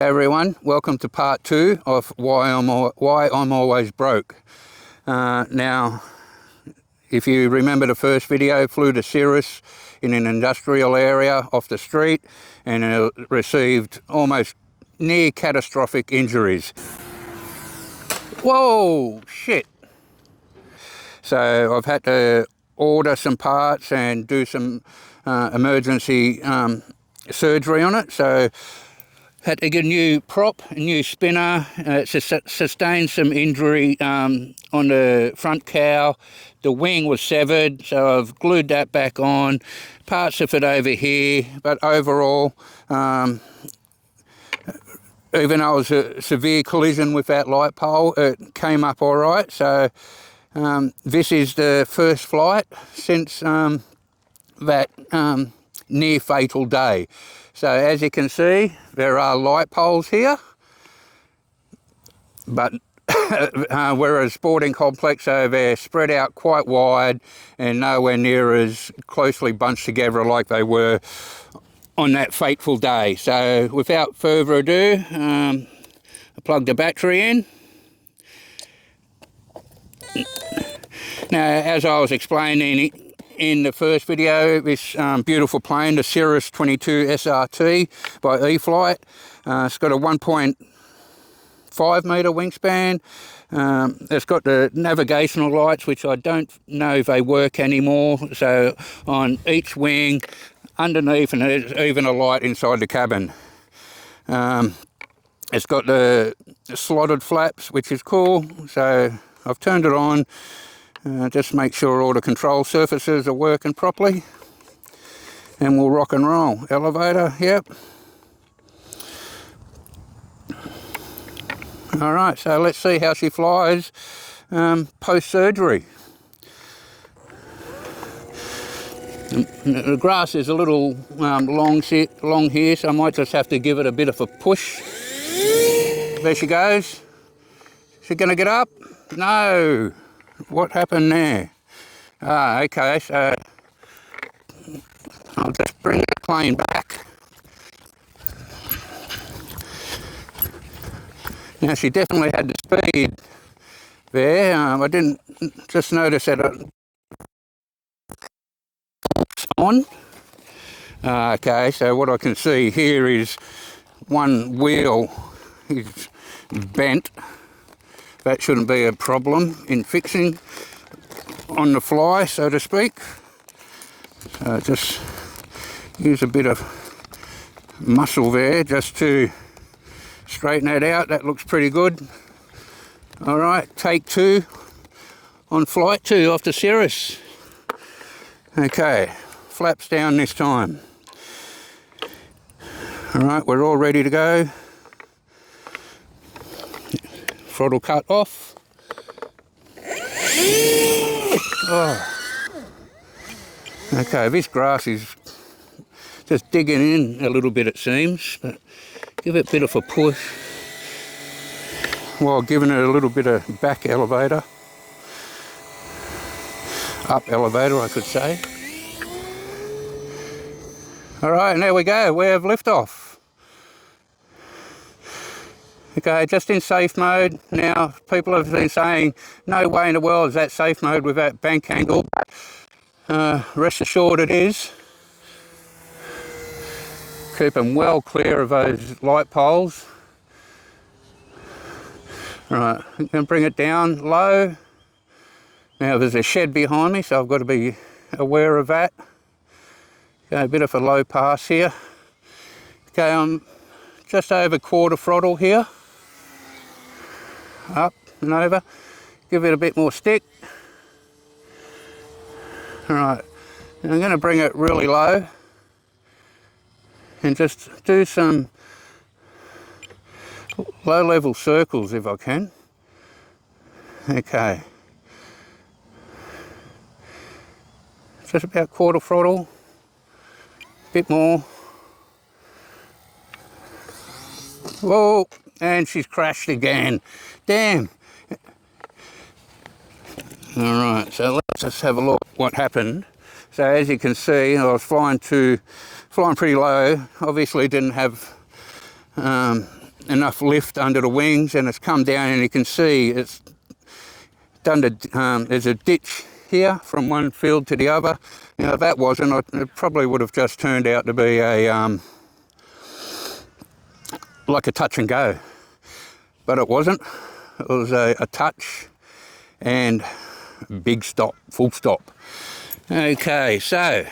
Hey everyone, welcome to part 2 of why I'm always broke. Now, if you remember the first video, flew to Cirrus in an industrial area off the street and received almost near catastrophic injuries. Whoa, shit. So I've had to order some parts and do some emergency surgery on it. So had to get a new prop, a new spinner. Sustained some injury on the front cow. The wing was severed, so I've glued that back on. Parts of it over here, but overall, even though it was a severe collision with that light pole, it came up all right. So this is the first flight since that near fatal day. So as you can see, there are light poles here, but we're a sporting complex, so they're spread out quite wide and nowhere near as closely bunched together like they were on that fateful day. So without further ado, I plugged the battery in. Now, as I was explaining in the first video, this beautiful plane, the Cirrus 22 SRT by E-FLITE, it's got a 1.5 metre wingspan. It's got the navigational lights, which I don't know if they work anymore. So on each wing, underneath, and there's even a light inside the cabin. It's got the slotted flaps, which is cool. So I've turned it on. Just make sure all the control surfaces are working properly, and we'll rock and roll. Elevator, yep. All right, so let's see how she flies post-surgery. The grass is a little long here, so I might just have to give it a bit of a push. There she goes. Is she going to get up? No. What happened there? Okay, so I'll just bring the plane back. Now, she definitely had the speed there. I didn't just notice that it's on. Okay, so what I can see here is one wheel is bent. That shouldn't be a problem in fixing on the fly, so to speak. So just use a bit of muscle there just to straighten that out. That looks pretty good. All right, take 2 on flight 2 off the Cirrus. Okay, flaps down this time. All right, we're all ready to go. Throttle cut off. Oh. Okay, this grass is just digging in a little bit, it seems, but give it a bit of a push while giving it a little bit of back elevator. Up elevator, I could say. All right, and there we go, we have liftoff. Okay, just in safe mode. Now, people have been saying, no way in the world is that safe mode with that bank angle. Rest assured it is. Keep them well clear of those light poles. All right, I'm going to bring it down low. Now, there's a shed behind me, so I've got to be aware of that. Okay, a bit of a low pass here. Okay, I'm just over quarter throttle here. Up and over, give it a bit more stick. All right, and I'm going to bring it really low and just do some low level circles if I can. Okay, just about quarter throttle, bit more. Whoa, and she's crashed again. Damn. All right, so let's just have a look what happened. So as you can see, I was flying pretty low. Obviously didn't have enough lift under the wings, and it's come down, and you can see it's done there's a ditch here from one field to the other. Now if that wasn't, it probably would have just turned out to be a like a touch and go, but it wasn't. It was a touch and big stop, full stop. Okay, so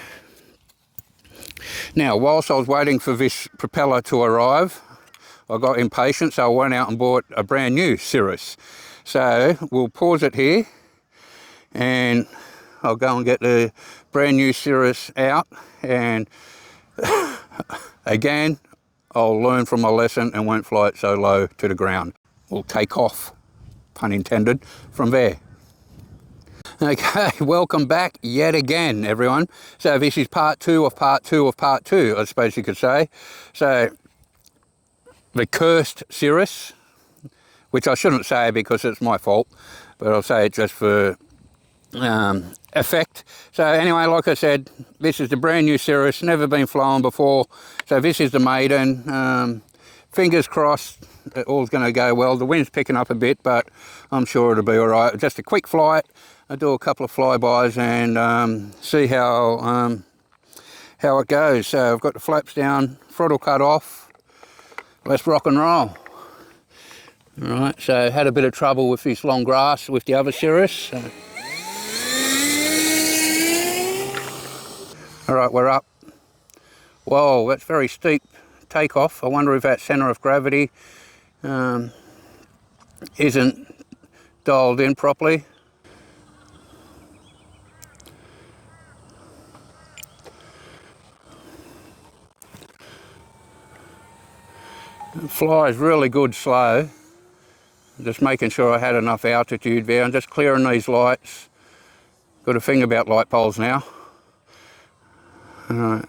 now whilst I was waiting for this propeller to arrive, I got impatient, so I went out and bought a brand new Cirrus. So we'll pause it here, and I'll go and get the brand new Cirrus out, and again I'll learn from my lesson and won't fly it so low to the ground. We'll take off, pun intended, from there. Okay, welcome back yet again, everyone. So this is part two of part two of part two, I suppose you could say. So the cursed Cirrus, which I shouldn't say because it's my fault, but I'll say it just for effect. So anyway, like I said, this is the brand new Cirrus, never been flown before. So this is the maiden. Fingers crossed it all's going to go well. The wind's picking up a bit, but I'm sure it'll be all right. Just a quick flight. I'll do a couple of flybys and see how it goes. So I've got the flaps down, throttle cut off. Let's rock and roll. All right, so had a bit of trouble with this long grass with the other Cirrus. So. All right, we're up. Whoa, that's very steep takeoff. I wonder if that centre of gravity isn't dialed in properly. It flies really good slow. Just making sure I had enough altitude there. I'm just clearing these lights. Got to think about light poles now. All right.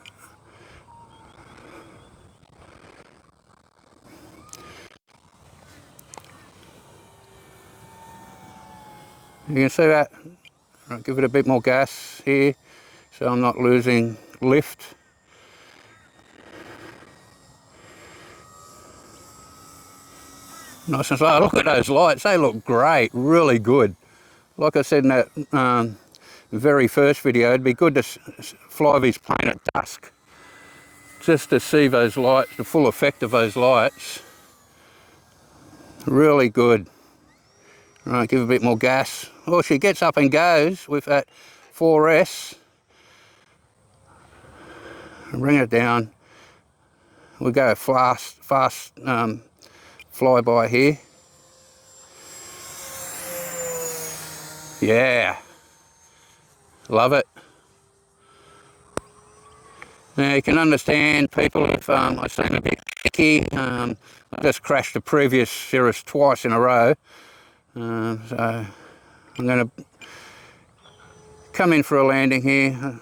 You can see that. I'll give it a bit more gas here so I'm not losing lift. Nice and slow. Look at those lights, they look great, really good. Like I said in that very first video, it'd be good to fly this plane at dusk, just to see those lights, the full effect of those lights. Really good. Right, give a bit more gas. Oh, she gets up and goes with that 4S. Bring it down. We'll go fast flyby here. Yeah, love it. Now you can understand people if I seem a bit picky. I just crashed the previous Cirrus twice in a row. So I'm going to come in for a landing here,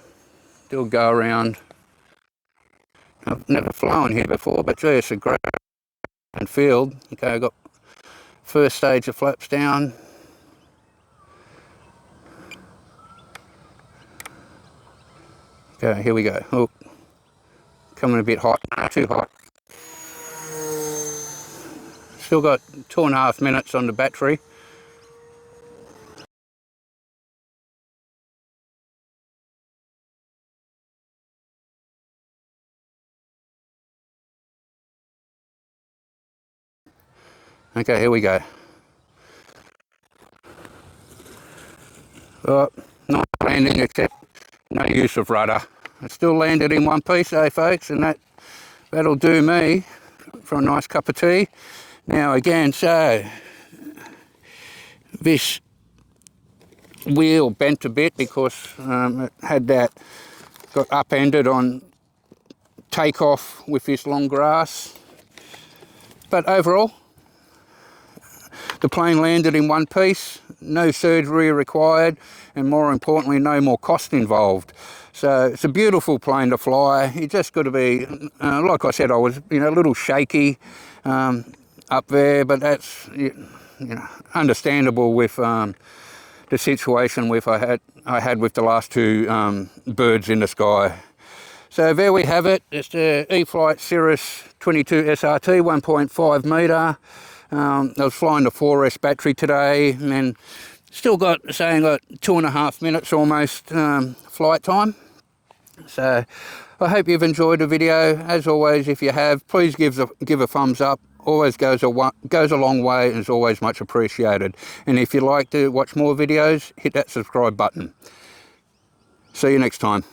do a go around. I've never flown here before, but gee, it's a great field. Okay, I've got first stage of flaps down. Okay, here we go. Oh, coming a bit hot, too hot. Still got 2.5 minutes on the battery. Okay, here we go. Oh, not landing except no use of rudder. I still landed in one piece, eh, folks, and that'll do me for a nice cup of tea. Now again, so this wheel bent a bit because it had that, got upended on takeoff with this long grass. But overall, the plane landed in one piece, no surgery required, and more importantly, no more cost involved. So it's a beautiful plane to fly. You just got to be, like I said, I was a little shaky up there, but that's understandable with the situation with I had with the last two birds in the sky. So there we have it. It's the E-FLITE Cirrus 22 SRT 1.5 metre. I was flying the 4S battery today and still got 2.5 minutes almost flight time. So I hope you've enjoyed the video. As always, if you have, please give a thumbs up. Always goes a long way and is always much appreciated. And if you'd like to watch more videos, hit that subscribe button. See you next time.